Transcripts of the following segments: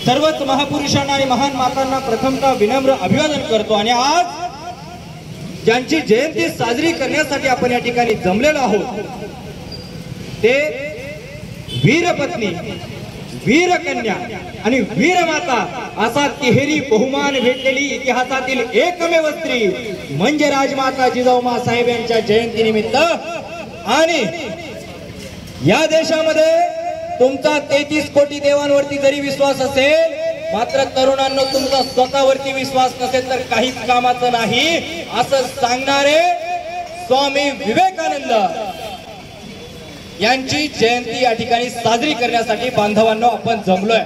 सर्वच महापुरुषांना आणि महान मातांना प्रथमतः विनम्र अभिवादन करतो। आणि आज ज्यांची जयंती साजरी करण्यासाठी आपण या ठिकाणी जमलेलो आहोत ते वीरपत्नी, वीरकन्या आणि वीरमाता असा तिहेरी बहुमान भेटलेली इतिहासातील एकमेव स्त्री म्हणजे राजमाता जिजाऊ साहेब यांच्या जयंती निमित्त। आणि या देशामध्ये तुमचा 33 कोटी देवांवरती जरी विश्वास असेल मात्र तरुणांनो तुमचा स्वतःवरती विश्वास नसेल तर काहीच कामाचं नाही असं सांगणारे स्वामी विवेकानंद यांची जयंती या ठिकाणी साजरी करण्यासाठी बांधवांनो आपण जमलोय।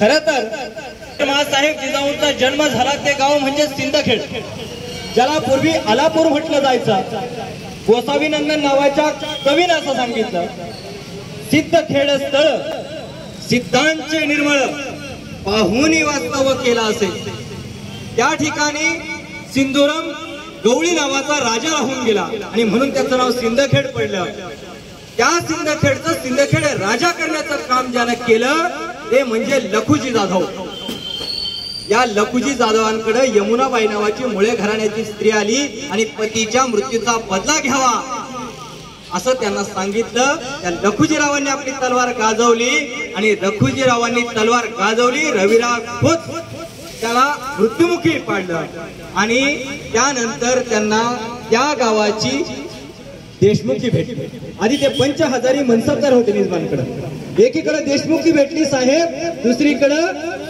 खरं तर मासाहेब जिजाऊंचा जन्म झाला ते गाव म्हणजे सिंदखेड, ज्याला पूर्वी आलापूर म्हटलं जायचं। गोसावीनंदन नावाच्या कवीनं असं सांगितलं, सिद्धखेड स्थळ सिद्धांचे निर्मळ पाहुनी वास्तव केला असेल। त्या ठिकाणी सिंधुरम गवळी नावाचा राजा राहून गेला आणि म्हणून त्याचं नाव सिंदखेड पडलं। त्या सिंदखेड राजा करण्याचं काम ज्यानं केलं ते म्हणजे लखुजी जाधव। या लखुजी जाधवांकडे यमुनाबाई नावाची मुळे घराण्याची स्त्री आली आणि पतीच्या मृत्यूचा बदला घ्यावा असं त्यांना सांगितलं। त्या लखुजीरावांनी आपली तलवार गाजवली आणि लखुजीरावांनी तलवार गाजवली, रविराज खुद त्याला मृत्युमुखी पाडलं आणि त्यानंतर त्यांना त्या गावाची देशमुखी भेटली। आधी ते 5000 मनसबदार होते निजामांकडे, एकीकडे देशमुखी भेटली साहेब, दुसरीकडे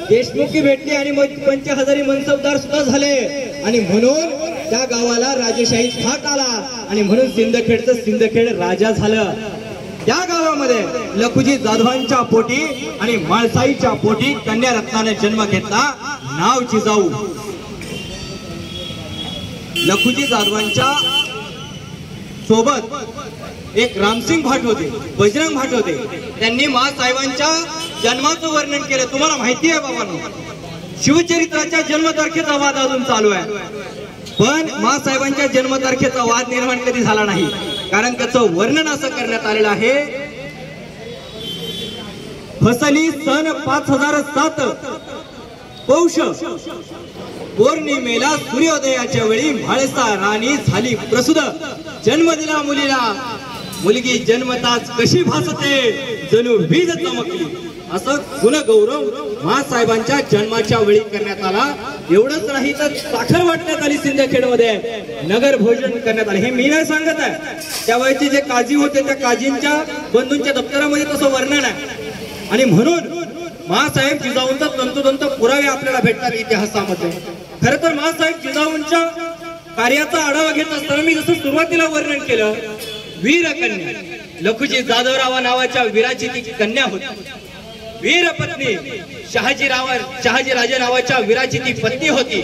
देशमुखी भेटली आणि मग 5000 मनसबदार सुद्धा झाले आणि म्हणून त्या गावाला राजेशाही थाट आला आणि म्हणून सिंदखेडचं सिंदखेड राजा झालं। त्या गावामध्ये लखुजी जाधवांच्या पोटी आणि माळसाईच्या पोटी कन्या रत्नाने जन्म घेतला, नाव जिजाऊ। लखुजी जाधवांच्या सोबत एक रामसिंग भाट होते, बजरंग भाट होते, त्यांनी मासाहेबांच्या जन्माचं वर्णन केलं। तुम्हाला माहिती आहे बाबांनो, शिवचरित्राच्या जन्मतारखेचा वाद अजून चालू आहे, पण मासाहेबांच्या जन्मतारखेचा वाद निर्माण कधी झाला नाही, कारण त्याचं वर्णन असं करण्यात आलेलं आहे, फसली सन 5007 पौष पौर्णिमेला सूर्योदयाच्या वेळी म्हाळसा राणी झाली प्रसूत, जन्म दिला मुलीला, मुलगी जन्मताच कशी भासते जणू वीज चमकली, असं गुणगौरव मासाहेबांच्या जन्माच्या वेळी करण्यात आला। एवढंच नाही तर साखर वाटण्यात आली सिंदखेडमध्ये, नगर भोजन करण्यात आले। हे मी नाही सांगत आहे, त्या वेळेचे जे काजी होते त्या काजींच्या बंधूंच्या दप्तरामध्ये तसं वर्णन आहे आणि म्हणून मासाहेब जिजाऊंचा तंतोतंत पुरावे आपल्याला भेटतात इतिहासामध्ये। खरं तर मासाहेब जिजाऊंच्या कार्याचा आढावा घेत असताना मी जसं सुरुवातीला वर्णन केलं, वीरकन्या लखुजी जाधवराव नावाच्या वीराची ती कन्या होती, वीरपत्नी शहाजी राजे नावाच्या वीराची ती पत्नी होती।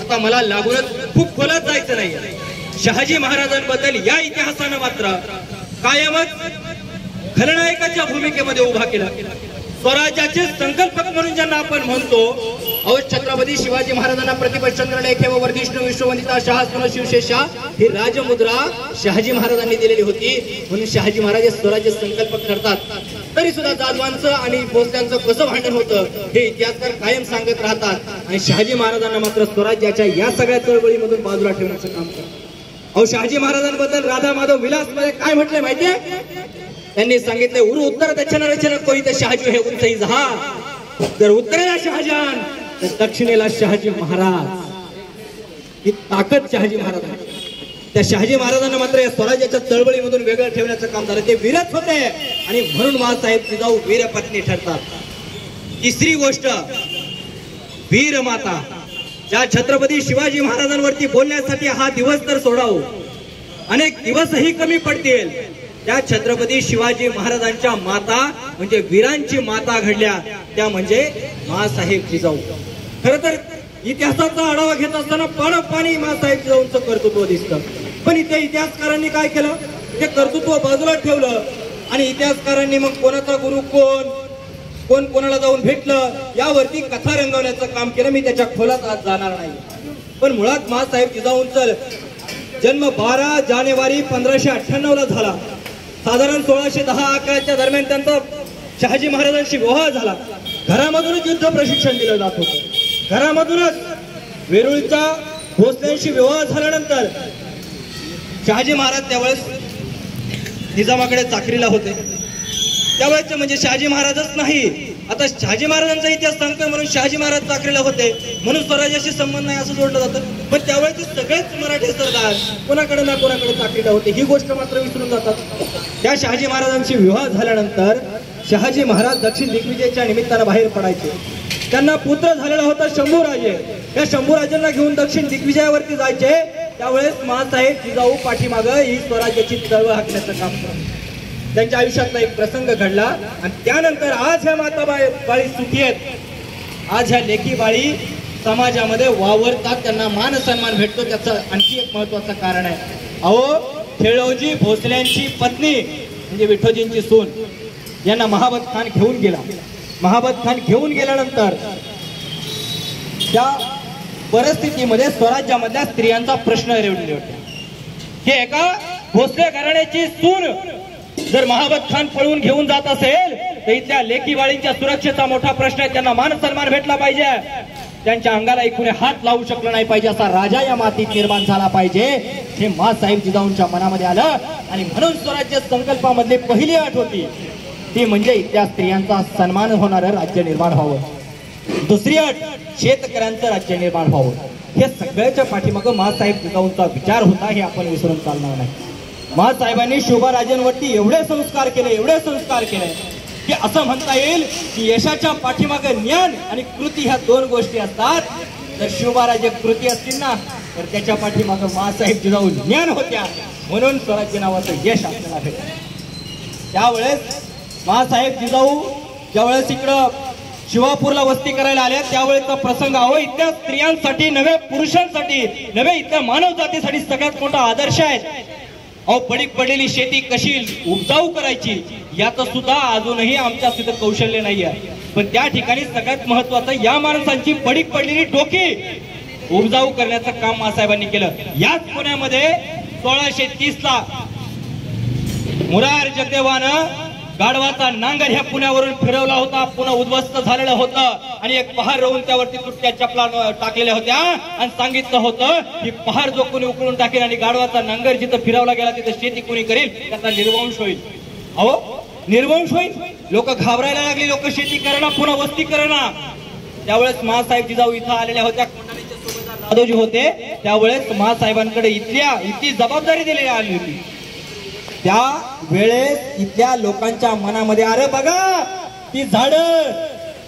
आता मला लागूनच खूप खोलात जायचं नाही, शहाजी महाराजांबद्दल या इतिहासानं मात्र कायमच खलनायकाच्या भूमिकेमध्ये उभा केला। स्वराज्याचे संकल्पक म्हणून ज्यांना आपण म्हणतो, छत्रपती शिवाजी महाराजांना प्रतिपचंद्र लेखे व वर्धिष्णू विश्ववंदिता शाहस्त्र शिवशेषा ही राजमुद्रा शहाजी महाराजांनी दिलेली होती, म्हणून शहाजी महाराज स्वराज्य संकल्पक ठरतात। तरी सुद्धा जाधवांचं आणि भोसल्यांचं कसं भांडण होतं हे इतिहासकार कायम सांगत राहतात आणि शहाजी महाराजांना मात्र स्वराज्याच्या या सगळ्या चळवळीमधून बाजूला ठेवण्याचं काम करतात। शहाजी महाराजांबद्दल राधा माधव विलास मध्ये काय म्हटलंय माहितीये, त्यांनी सांगितले, उरु उत्तर दक्षिण रचना कोणी तर शहाजी हे उंचही जहा, तर उत्तरेला शहाजहान तर दक्षिणेला शहाजी महाराज, ही ताकद शहाजी महाराज। त्या शहाजी महाराजांना मात्र या स्वराज्याच्या चळवळीमधून वेगळं ठेवण्याचं काम झालं, ते वीरच होते आणि म्हणून मासाहेब जिजाऊ वीरपत्नी ठरतात। तिसरी गोष्ट, वीरमाता, ज्या छत्रपती शिवाजी महाराजांवरती बोलण्यासाठी हा दिवस तर सोडाव, अनेक दिवसही कमी पडतील, त्या छत्रपती शिवाजी महाराजांच्या माता म्हणजे वीरांची माता घडल्या, त्या म्हणजे मासाहेब जिजाऊ। खरं तर इतिहासाचा आढावा घेत असताना पाणी मासाहेब जिजाऊंचं कर्तृत्व दिसतं, पण इथे इतिहासकारांनी काय केलं, ते कर्तृत्व बाजूला ठेवलं आणि इतिहासकारांनी मग कोणाचा गुरु कोण कोणाला जाऊन भेटलं यावरती कथा रंगवण्याचं काम केलं। मी त्याच्या खोलात आज जाणार नाही, पण मुळात मासाहेब जिजाऊंचा जन्म 12 जानेवारी 1598 ला झाला। साधारण 1610-11 दरम्यान त्यांचा शहाजी महाराजांशी विवाह झाला घरामधूनच युद्ध प्रशिक्षण दिलं जात होतं. घरामधूनच वेरुळचा भोसल्यांशी विवाह झाल्यानंतर शहाजी महाराज त्यावेळेस निजामाकडे चाकरीला होते. त्यावेळेचे म्हणजे शहाजी महाराजच नाही, आता शहाजी महाराजांचा इतिहास सांगतोय म्हणून शहाजी महाराज चाकरीला होते म्हणून स्वराज्याशी संबंध नाही असं जोडलं जातं. पण त्यावेळेचे सगळेच मराठी सरदार कोणाकडे ना कोणाकडे चाकरीला होते ही गोष्ट मात्र विसरून जातात. त्या शहाजी महाराजांशी विवाह झाल्यानंतर शहाजी महाराज दक्षिण दिग्विजयच्या निमित्तानं बाहेर पडायचे. त्यांना पुत्र झालेला होता शंभूराजे. त्या शंभूराजांना घेऊन दक्षिण दिग्विजयावरती जायचे. त्यावेळेस माँसाहेब जिजाऊ पाठीमागं ही स्वराज्याची चळवळ हाकण्याचं काम करत. त्यांच्या आयुष्यातला एक प्रसंग घडला आणि त्यानंतर आज ह्या माता बाळी सुखी आहेत. आज ह्या लेकी बाळी समाजामध्ये वावरतात, त्यांना मान सन्मान भेटतो. त्याचं आणखी एक महत्वाचं कारण आहे. अहो, खेळोजी भोसल्यांची पत्नी म्हणजे विठोजींची सून यांना महाबत खान घेऊन गेला. महाबत खान घेऊन गेल्यानंतर त्या परिस्थितीमध्ये स्वराज्यामधल्या स्त्रियांचा प्रश्न रेवडले होते की एका भोसले घराण्याची सून जर महाबत खान पळून घेऊन जात असेल तर इथल्या लेकी बाळींच्या सुरक्षेचा मोठा प्रश्न आहे. त्यांना मान सन्मान भेटला पाहिजे, त्यांच्या अंगाला कुणी हात लावू शकलं नाही पाहिजे, असा राजा या मातीत निर्माण झाला पाहिजे. हे माँसाहेब जिजाऊंच्या मनामध्ये आलं आणि म्हणून स्वराज्य संकल्पामधली पहिली अट होती ती म्हणजे इथल्या स्त्रियांचा सन्मान होणारं राज्य निर्माण व्हावं. दुसरी अट शेतकऱ्यांचं राज्य निर्माण व्हावं. हे सगळ्याच्या पाठीमागं माँसाहेब जिजाऊंचा विचार होता, हे आपण विसरून चालणार नाही. माँसाहेबांनी शोभाराजांवरती एवढे संस्कार केले की असं म्हणता येईल की यशाच्या पाठीमागे ज्ञान आणि कृती ह्या दोन गोष्टी असतात. तर शोभाराजे कृती असतील ना तर त्याच्या पाठीमागे माँसाहेब जिजाऊ ज्ञान होत्या, म्हणून स्वराज्य नावाचं यश आपल्याला भेटलं. त्यावेळेस माँसाहेब जिजाऊ ज्यावेळेस इकडं शिवापूरला वस्ती करायला आल्या त्यावेळेचा प्रसंग अहो इथल्या स्त्रियांसाठी नव्हे पुरुषांसाठी नव्हे इथल्या मानव जातीसाठी सगळ्यात मोठा आदर्श आहे. अहो पडीक पडलेली शेती कशी उपजाऊ करायची याचं सुद्धा अजूनही आमच्या तिथं कौशल्य नाही आहे. पण त्या ठिकाणी सगळ्यात महत्वाचं या माणसांची पडीक पडलेली डोकी उपजाऊ करण्याचं काम माँसाहेबांनी केलं. याच पुण्यामध्ये 1630ला मुरार जगदेवानं गाढवाचा नांगर ह्या पुण्यावरून फिरवला होता. पुन्हा उद्ध्वस्त झालेलं होतं आणि एक पहार रोवून त्यावरती तुटक्या चपला टाकलेल्या होत्या आणि सांगितलं होतं की पहार जो कोणी उकळून टाकेल आणि गाढवाचा नांगर जिथं फिरवला गेला तिथं शेती कोणी करेल त्याचा निर्वंश होईल. अहो निर्वंश होईल. लोक घाबरायला लागली, लोक शेती करणार पुन्हा वस्ती करणार. त्यावेळेस माँसाहेब जिजाऊ इथं आलेल्या होत्या. कोंढाण्याचे सुभेदार जाधवजी होते. त्यावेळेस माँसाहेबांकडे इतकी जबाबदारी दिलेली आली होती. त्या वेळेस इथल्या लोकांच्या मनामध्ये अरे बघा ती झाडं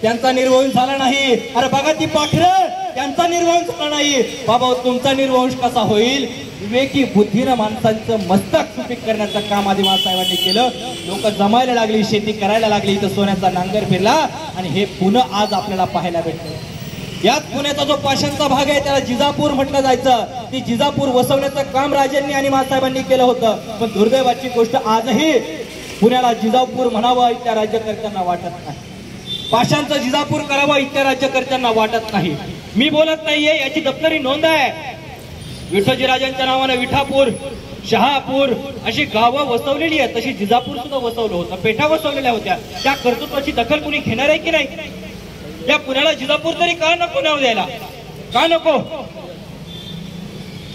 त्यांचा निर्वंश झाला नाही, अरे बघा ती पाखरं त्यांचा निर्वंश झाला नाही, बाबा तुमचा निर्वंश कसा होईल. विवेकी बुद्धीनं माणसांचं मस्तक सुपीक करण्याचं काम आधी माँसाहेबांनी केलं. लोक जमायला लागली, शेती करायला लागली, इथं सोन्याचा नांगर फिरला आणि हे पुन्हा आज आपल्याला पाहायला भेटलं. याच पुण्याचा जो पाषाणचा भाग आहे त्याला जिजापूर म्हटलं जायचं. ती जिजापूर वसवण्याचं काम राजांनी आणि माँसाहेबांनी केलं होतं. पण दुर्दैवाची गोष्ट आजही पुण्याला जिजापूर म्हणावं इथल्या राज्यकर्त्यांना वाटत नाही. पाषाणचं जिजापूर करावं इथल्या राज्यकर्त्यांना वाटत नाही. मी बोलत नाहीये, याची दप्तरी नोंद आहे. विठोजी राजांच्या नावानं विठापूर, शहापूर अशी गावं वसवलेली आहेत. तशी जिजापूर सुद्धा वसवलं होतं, पेठा वसवलेल्या होत्या. त्या कर्तृत्वाची दखल कुणी घेणार आहे की नाही. या पुण्याला जिजापूर तरी का नको नाव द्यायला, का नको.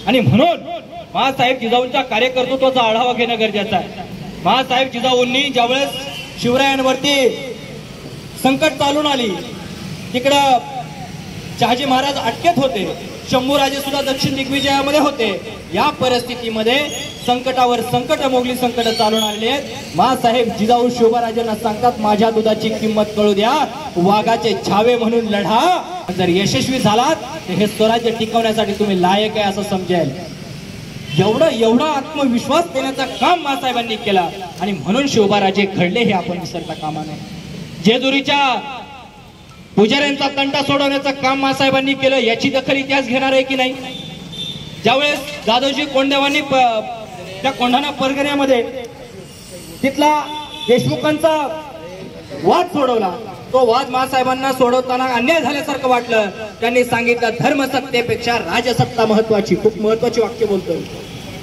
आणि म्हणून माँसाहेब जिजाऊंच्या कार्यकर्तृत्वाचा आढावा घेणं गरजेचं आहे. माँसाहेब जिजाऊंनी ज्यावेळेस शिवरायांवरती संकट चालून आली तिकडं शहाजी महाराज अटकेत होते, शंभूराजे सुद्धा दक्षिण दिग्विजयामध्ये होते. या परिस्थितीमध्ये संकटावर संकट, मोगली संकट चालून आलेले आहेत. माँसाहेब जिजाऊ शोभाराजांना सांगतात माझ्या दुधाची किंमत कळू द्या, वाघाचे छावे म्हणून लढा. जर यशस्वी झालात तर हे स्वराज्य टिकवण्यासाठी तुम्ही लायक आहे असं समजेल. एवढा आत्मविश्वास देण्याचं काम माँसाहेबांनी केला आणि म्हणून शोभाराजे घडले हे आपण विसरता कामा नये. जेजुरीच्या पुजाऱ्यांचा तंटा सोडवण्याचं काम माँसाहेबांनी केलं. याची दखल इतिहास घेणार आहे की नाही. ज्यावेळेस जाधवजी कोंडदेवांनी त्या कोंढाणा परगण्यामध्ये तिथला देशमुखांचा वाद सोडवला, तो वाद माँसाहेबांना सोडवताना अन्याय झाल्यासारखं वाटलं. त्यांनी सांगितलं धर्मसत्तेपेक्षा राजसत्ता महत्वाची. खूप महत्वाची वाक्य बोलतोय.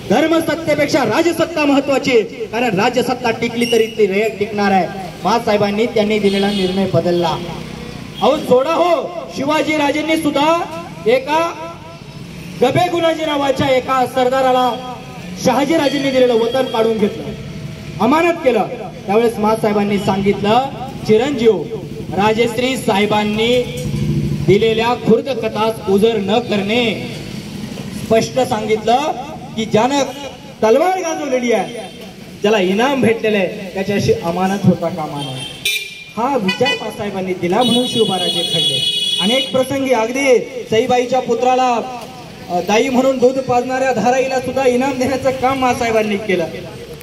धर्मसत्तेपेक्षा राजसत्ता महत्वाची, कारण राजसत्ता टिकली तरी ती टिकणार आहे. माँसाहेबांनी त्यांनी दिलेला निर्णय बदलला. अहो सोडा हो, शिवाजी राजेंनी सुद्धा एका गबे गुणाजी नावाच्या एका सरदाराला शहाजी राजेंनी दिलेलं वतन काढून घेतलं, अमानत केलं. त्यावेळेस महासाहेबांनी सांगितलं, चिरंजीव राजश्री साहेबांनी दिलेल्या खुर्द कथास उजर न करणे. स्पष्ट सांगितलं की ज्यानं तलवार गाजवलेली आहे, ज्याला इनाम भेटलेलं आहे, त्याच्याशी अमानत होता कामा नये. हा विचार महासाहेबांनी दिला म्हणून शिवबाराजे खडले. अनेक प्रसंगी अगदी सईबाईच्या पुत्राला दाई म्हणून दूध पाजणाऱ्या धाराईला सुद्धा इनाम देण्याचं काम महासाहेबांनी केलं.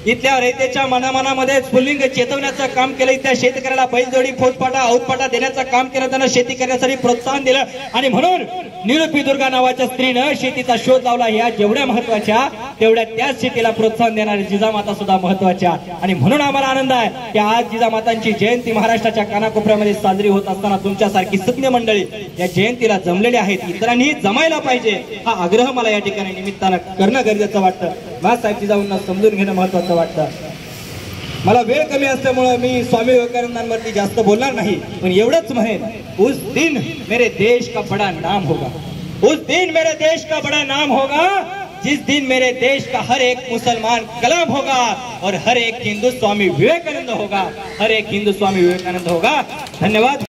इथल्या रयतेच्या मनामनामध्ये स्फुल्लिंग चेतवण्याचं काम केलं. इथल्या शेतकऱ्याला बैलजोडी, फौजपाटा, औतपाटा देण्याचं काम केलं. त्यांना शेती करण्यासाठी प्रोत्साहन दिलं. आणि म्हणून निरुपी दुर्गा नावाच्या स्त्रीनं शेतीचा शोध लावला. ह्या जेवढ्या महत्वाच्या तेवढ्या त्याच शेतीला प्रोत्साहन देणारी जिजामाता सुद्धा महत्वाच्या. आणि म्हणून आम्हाला आनंद आहे की आज जिजामातांची जयंती महाराष्ट्राच्या कानाकोपऱ्यामध्ये साजरी होत असताना तुमच्यासारखी सज्ञ मंडळी या जयंतीला जमलेली आहेत. इतरांनी जमायला पाहिजे हा आग्रह मला या ठिकाणी निमित्तानं करणं गरजेचं वाटतं. बाळासाहेब जिजाऊंना समजून घेणं महत्वाचं वाटतं. मला वेळ कमी असल्यामुळे मी स्वामी विवेकानंदांवरती जास्त बोलणार नाही, पण एवढंच म्हणेन, उस दिन मेरे देश का बड़ा नाम होगा, उस दिन मेरे देश का बड़ा नाम होगा, जिस दिन मेरे देश का हर एक मुसलमान कलाम होगा और हर एक हिंदू स्वामी विवेकानंद होगा, हर एक हिंदू स्वामी विवेकानंद होगा. धन्यवाद.